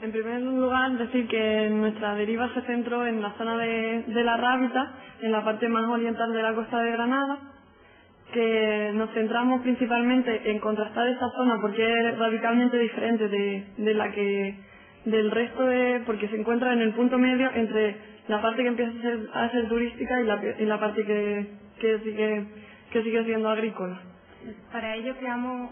en primer lugar, decir que nuestra deriva se centró en la zona de la Rábita, en la parte más oriental de la costa de Granada, que nos centramos principalmente en contrastar esa zona porque es radicalmente diferente de la que del resto porque se encuentra en el punto medio entre la parte que empieza a ser turística y la parte que sigue siendo agrícola. Para ello usamos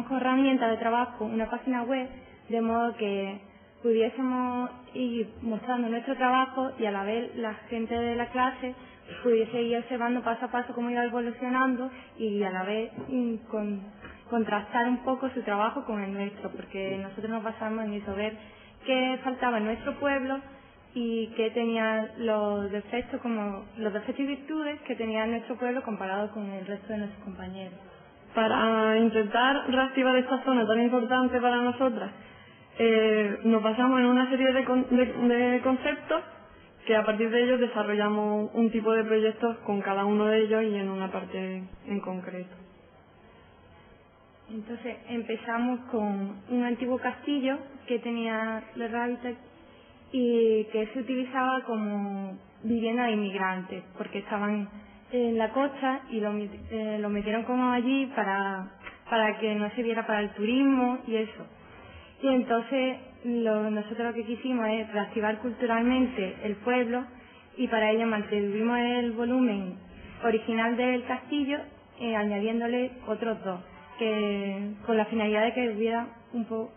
como herramienta de trabajo una página web, de modo que pudiésemos ir mostrando nuestro trabajo y a la vez la gente de la clase pudiese ir observando paso a paso cómo iba evolucionando y a la vez contrastar un poco su trabajo con el nuestro, porque nosotros nos basamos en eso, ver qué faltaba en nuestro pueblo y qué tenían los defectos y virtudes que tenía nuestro pueblo comparado con el resto de nuestros compañeros. Para intentar reactivar esta zona tan importante para nosotras, nos basamos en una serie de conceptos que a partir de ellos desarrollamos un tipo de proyectos con cada uno de ellos y en una parte en concreto. Entonces empezamos con un antiguo castillo que tenía la Rábita y que se utilizaba como vivienda de inmigrantes porque estaban en la costa y lo metieron como allí para que no se viera para el turismo y eso. Y entonces nosotros lo que quisimos es reactivar culturalmente el pueblo y para ello mantuvimos el volumen original del castillo añadiéndole otros dos, con la finalidad de que hubiera un poco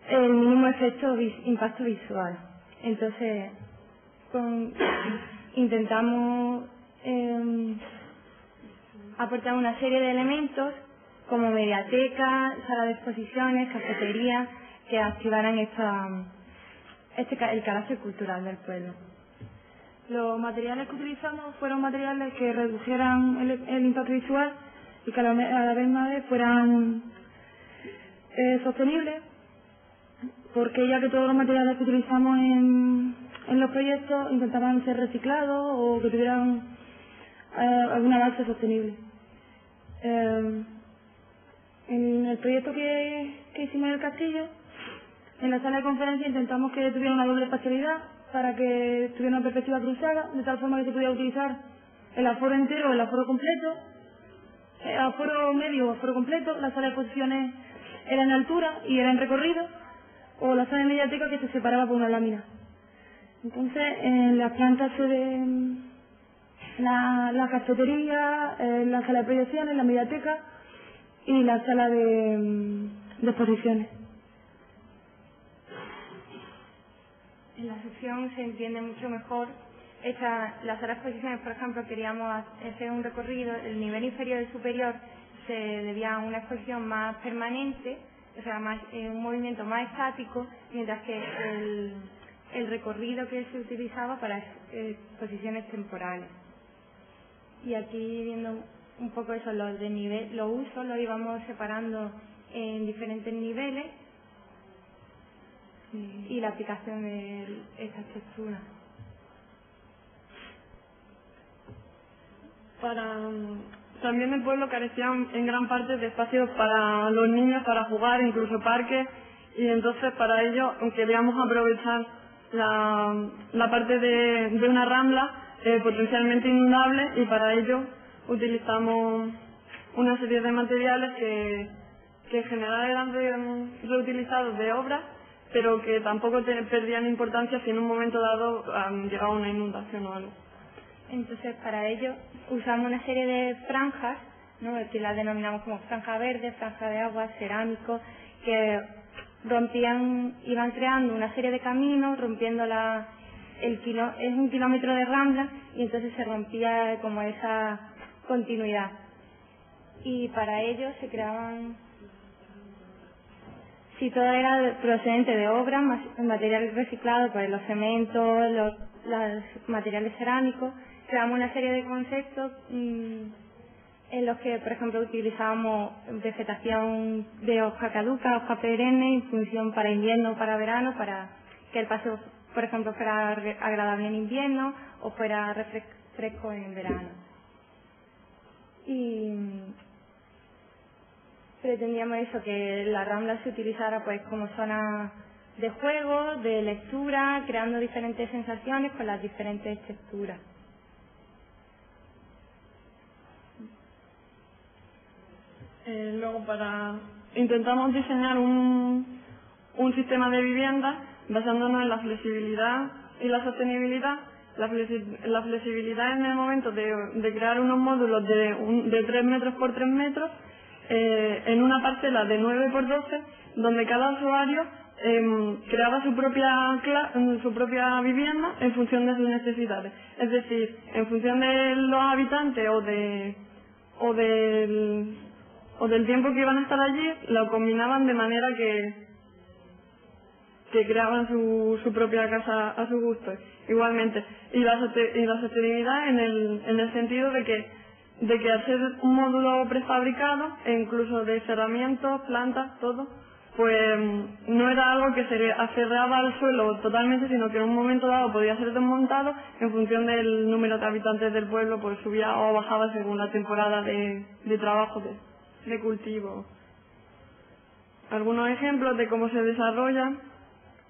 el mínimo impacto visual. Entonces intentamos aportar una serie de elementos como mediateca, sala de exposiciones, cafetería, que activaran el carácter cultural del pueblo. Los materiales que utilizamos fueron materiales que redujeran el impacto visual y que a la vez fueran sostenibles, porque ya que todos los materiales que utilizamos en los proyectos intentaban ser reciclados o que tuvieran alguna base sostenible. En el proyecto que hicimos en el castillo, en la sala de conferencia intentamos que tuviera una doble espacialidad para que tuviera una perspectiva cruzada, de tal forma que se pudiera utilizar el aforo entero o el aforo completo, el aforo medio o aforo completo. La sala de exposiciones era en altura y era en recorrido, o la sala de mediateca que se separaba por una lámina. Entonces, en las plantas se ven la cafetería, la sala de proyecciones, la mediateca y la sala de exposiciones. En la sección se entiende mucho mejor. La sala de exposiciones, por ejemplo, queríamos hacer un recorrido, el nivel inferior y el superior se debía a una exposición más permanente, o sea, un movimiento más estático, mientras que el recorrido que se utilizaba para exposiciones temporales. Y aquí viendo un poco eso, los usos los íbamos separando en diferentes niveles y la aplicación de esta estructura. También el pueblo carecía en gran parte de espacios para los niños, para jugar, incluso parques, y entonces para ello queríamos aprovechar la parte de una rambla potencialmente inundable, y para ello utilizamos una serie de materiales que en general eran reutilizados de obras, pero que tampoco perdían importancia si en un momento dado llegaba una inundación o algo. Entonces, para ello usamos una serie de franjas, ¿no?, que las denominamos como franja verde, franja de agua, cerámico, que iban creando una serie de caminos, rompiendo es un kilómetro de rambla, y entonces se rompía como esa continuidad. Y para ello se creaban, si todo era procedente de obras, materiales reciclados, pues los cementos, los materiales cerámicos, creamos una serie de conceptos en los que, por ejemplo, utilizábamos vegetación de hoja caduca, hoja perenne, en función para invierno o para verano, para que el paseo, por ejemplo, fuera agradable en invierno o fuera fresco en verano. Y pretendíamos eso, que la Rambla se utilizara pues como zona de juego, de lectura, creando diferentes sensaciones con las diferentes texturas. Luego intentamos diseñar un sistema de vivienda basándonos en la flexibilidad y la sostenibilidad. La flexibilidad en el momento de crear unos módulos de 3 metros por 3 metros en una parcela de 9 por 12, donde cada usuario creaba su propia vivienda en función de sus necesidades. Es decir, en función de los habitantes o del tiempo que iban a estar allí, lo combinaban de manera que creaban su propia casa a su gusto. Igualmente, y la sostenibilidad en el sentido de que al ser un módulo prefabricado, e incluso de cerramientos, plantas, todo, pues no era algo que se aferraba al suelo totalmente, sino que en un momento dado podía ser desmontado en función del número de habitantes del pueblo, pues subía o bajaba según la temporada de trabajo, de cultivo. Algunos ejemplos de cómo se desarrollan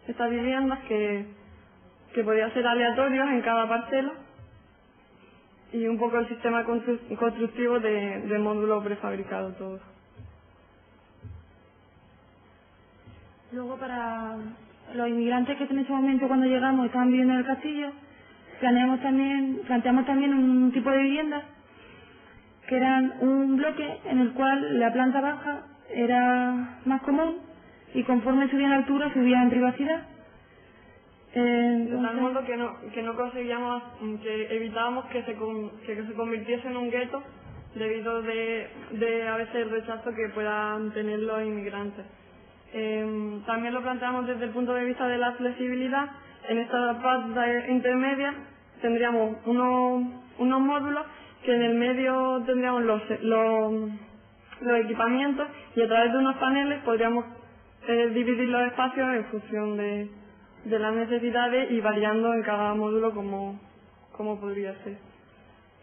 estas viviendas que podía ser aleatorios en cada parcela, y un poco el sistema constructivo de módulo prefabricado todo. Luego, para los inmigrantes que en ese momento cuando llegamos estaban viviendo en el castillo, planteamos también un tipo de vivienda que eran un bloque en el cual la planta baja era más común y conforme subía en altura subía en privacidad. De tal modo que no conseguíamos, que evitábamos que se convirtiese en un gueto debido a veces el rechazo que puedan tener los inmigrantes. También lo planteamos desde el punto de vista de la flexibilidad. En esta parte intermedia tendríamos unos módulos que en el medio tendríamos los equipamientos, y a través de unos paneles podríamos dividir los espacios en función de las necesidades y variando en cada módulo como podría ser.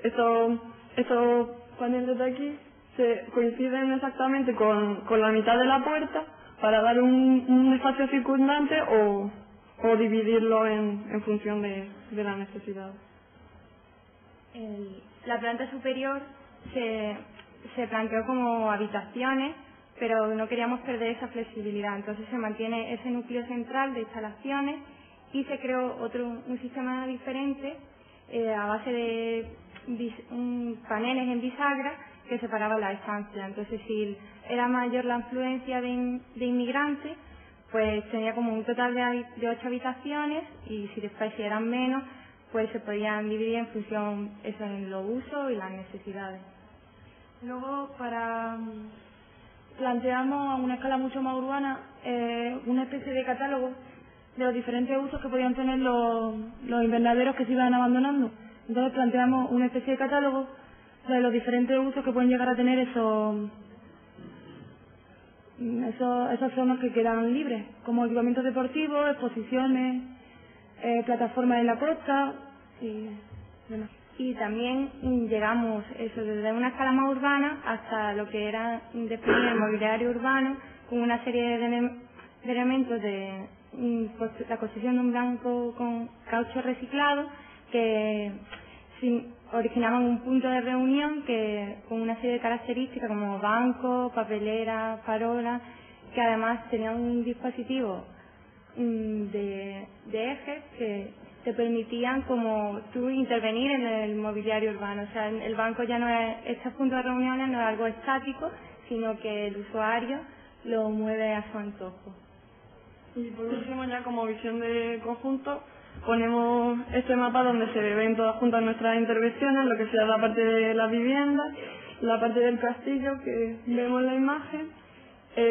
Estos paneles de aquí coinciden exactamente con la mitad de la puerta para dar un espacio circundante o dividirlo en función de la necesidad. La planta superior se planteó como habitaciones, pero no queríamos perder esa flexibilidad, entonces se mantiene ese núcleo central de instalaciones y se creó un sistema diferente a base de paneles en bisagra que separaban la estancia. Entonces, si era mayor la afluencia de inmigrantes, pues tenía como un total de 8 habitaciones, y si después eran menos, pues se podían dividir en función de los usos y las necesidades. Luego, planteamos a una escala mucho más urbana una especie de catálogo de los diferentes usos que podían tener los invernaderos que se iban abandonando. Entonces planteamos una especie de catálogo de los diferentes usos que pueden llegar a tener esas zonas que quedan libres, como equipamientos deportivos, exposiciones, plataformas en la costa y demás. Y también llegamos desde una escala más urbana hasta lo que era definir el mobiliario urbano, con una serie de elementos de la construcción de un blanco con caucho reciclado que originaban un punto de reunión con una serie de características como bancos, papeleras, farolas, que además tenían un dispositivo de ejes que te permitían como tú intervenir en el mobiliario urbano. O sea, el banco ya no es, este punto de reuniones no es algo estático, sino que el usuario lo mueve a su antojo. Y por último, ya como visión de conjunto, ponemos este mapa donde se ven todas juntas nuestras intervenciones, lo que sea la parte de la vivienda, la parte del castillo que vemos en la imagen,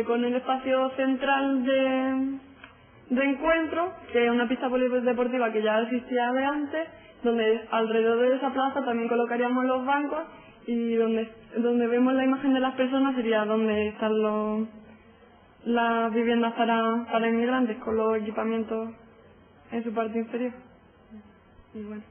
con el espacio central de encuentro, que es una pista polideportiva que ya existía de antes, donde alrededor de esa plaza también colocaríamos los bancos, y donde vemos la imagen de las personas sería donde están las viviendas para inmigrantes con los equipamientos en su parte inferior. Y bueno.